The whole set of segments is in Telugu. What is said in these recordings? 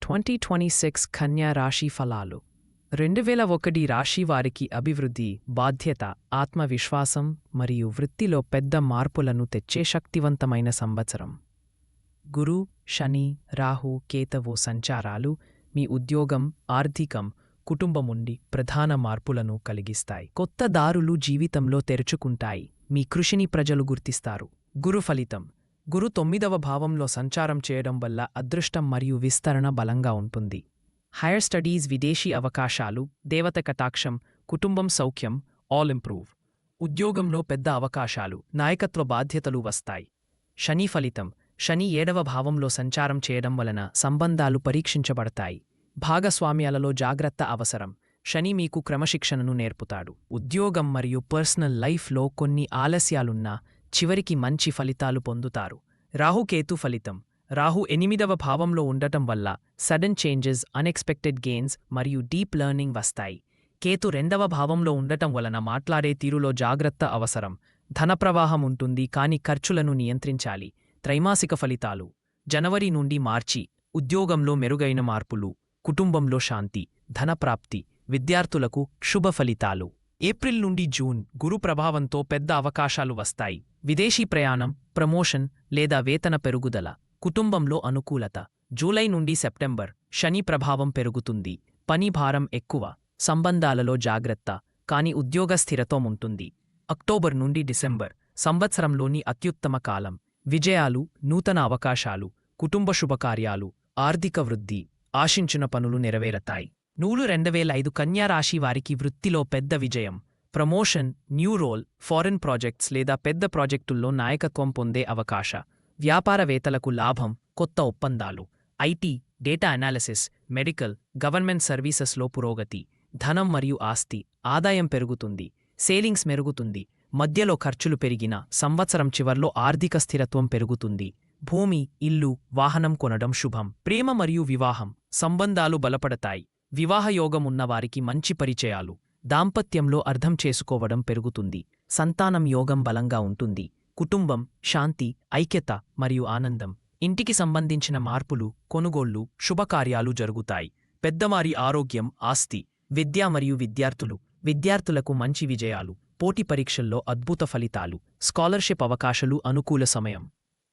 2026 కన్యా రాశి ఫలాలు 2001 రాశి వారికి అభివృద్ధి, బాధ్యత, ఆత్మవిశ్వాసం మరియు వృత్తిలో పెద్ద మార్పులను తెచ్చే శక్తివంతమైన సంవత్సరం. గురు, శని, రాహు, కేతవు సంచారాలు మీ ఉద్యోగం, ఆర్థికం, కుటుంబముండి ప్రధాన మార్పులను కలిగిస్తాయి. కొత్త దారులు జీవితంలో తెరుచుకుంటాయి. మీ కృషిని ప్రజలు గుర్తిస్తారు. గురు ఫలితం. గురు 9వ భావంలో సంచారం చేయడం వల్ల అదృష్టం మరియు విస్తరణ బలంగా ఉంటుంది. హైయర్ స్టడీస్, విదేశీ అవకాశాలు, దేవత కటాక్షం, కుటుంబం సౌఖ్యం ఆల్ ఇంప్రూవ్. ఉద్యోగంలో పెద్ద అవకాశాలు, నాయకత్వ బాధ్యతలు వస్తాయి. శని ఫలితం. శని 7వ భావంలో సంచారం చేయడం వలన సంబంధాలు పరీక్షించబడతాయి. భాగస్వామ్యాలలో జాగ్రత్త అవసరం. శని మీకు క్రమశిక్షణను నేర్పుతాడు. ఉద్యోగం మరియు పర్సనల్ లైఫ్లో కొన్ని ఆలస్యాలున్నా చివరికి మంచి ఫలితాలు పొందుతారు. రాహుకేతు ఫలితం. రాహు 8వ భావంలో ఉండటం వల్ల సడన్ చేంజెస్, అన్ఎక్స్పెక్టెడ్ గెయిన్స్ మరియు డీప్ లెర్నింగ్ వస్తాయి. కేతు 2వ భావంలో ఉండటం వలన మాట్లాడే తీరులో జాగ్రత్త అవసరం. ధనప్రవాహం ఉంటుంది కానీ ఖర్చులను నియంత్రించాలి. త్రైమాసిక ఫలితాలు. జనవరి నుండి మార్చి ఉద్యోగంలో మెరుగైన మార్పులు, కుటుంబంలో శాంతి, ధనప్రాప్తి, విద్యార్థులకు శుభ ఫలితాలు. ఏప్రిల్ నుండి జూన్ గురు ప్రభావంతో పెద్ద అవకాశాలు వస్తాయి. విదేశీ ప్రయాణం, ప్రమోషన్ లేదా వేతన పెరుగుదల, కుటుంబంలో అనుకూలత. జూలై నుండి సెప్టెంబర్ శని ప్రభావం పెరుగుతుంది. పని భారం ఎక్కువ, సంబంధాలలో జాగ్రత్త, కాని ఉద్యోగ స్థిరత్వం ఉంటుంది. అక్టోబర్ నుండి డిసెంబర్ సంవత్సరంలోని అత్యుత్తమ కాలం. విజయాలు, నూతన అవకాశాలు, కుటుంబ శుభకార్యాలు, ఆర్థిక వృద్ధి, ఆశించిన పనులు నెరవేరతాయి. 2005 కన్యా రాశి వారికి వృత్తిలో పెద్ద విజయం, promotion, new role, foreign projects లేదా పెద్ద ప్రాజెక్టుల్లో నాయకత్వం పొందే అవకాశ. వ్యాపారవేత్తలకు లాభం, కొత్త ఒప్పందాలు. IT, data analysis, medical, government సర్వీసెస్లో పురోగతి. ధనం మరియు ఆస్తి, ఆదాయం పెరుగుతుంది. సేలింగ్స్ మెరుగుతుంది. మధ్యలో ఖర్చులు పెరిగిన సంవత్సరం చివర్లో ఆర్థిక స్థిరత్వం పెరుగుతుంది. భూమి, ఇల్లు, వాహనం కొనడం శుభం. ప్రేమ మరియు వివాహం, సంబంధాలు బలపడతాయి. వివాహయోగం ఉన్నవారికి మంచి పరిచయాలు. దాంపత్యంలో అర్థం చేసుకోవడం పెరుగుతుంది. సంతానం యోగం బలంగా ఉంటుంది. కుటుంబం, శాంతి, ఐక్యత మరియు ఆనందం. ఇంటికి సంబంధించిన మార్పులు, కొనుగోళ్లు, శుభకార్యాలు జరుగుతాయి. పెద్దవారి ఆరోగ్యం, ఆస్తి. విద్య మరియు విద్యార్థులు. విద్యార్థులకు మంచి విజయాలు. పోటీ పరీక్షల్లో అద్భుత ఫలితాలు. స్కాలర్షిప్ అవకాశాలు. అనుకూల సమయం.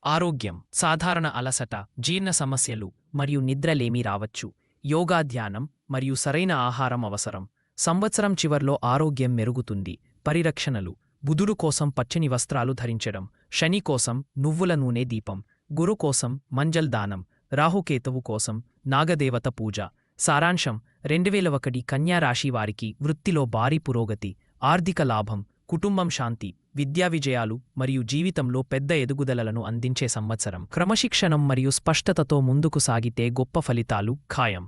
ఆరోగ్యం. సాధారణ అలసట, జీర్ణ సమస్యలు మరియు నిద్రలేమి రావచ్చు. యోగా, ధ్యానం మరియు సరైన ఆహారం అవసరం. సంవత్సరం చివర్లో ఆరోగ్యం మెరుగుతుంది. పరిరక్షణలు. బుధుడు కోసం పచ్చని వస్త్రాలు ధరించడం. శని కోసం నువ్వుల నూనె దీపం. గురు కోసం మంజల్ దానం. రాహుకేతువు కోసం నాగదేవత పూజ. సారాంశం. 2001 కన్యా రాశి వారికి వృత్తిలో భారీ పురోగతి, ఆర్థిక లాభం, కుటుంబం శాంతి, విద్యా విజయాలు మరియు జీవితంలో పెద్ద ఎదుగుదలలను అందించే సంవత్సరం. క్రమశిక్షణం మరియు స్పష్టతతో ముందుకు సాగితే గొప్ప ఫలితాలు ఖాయం.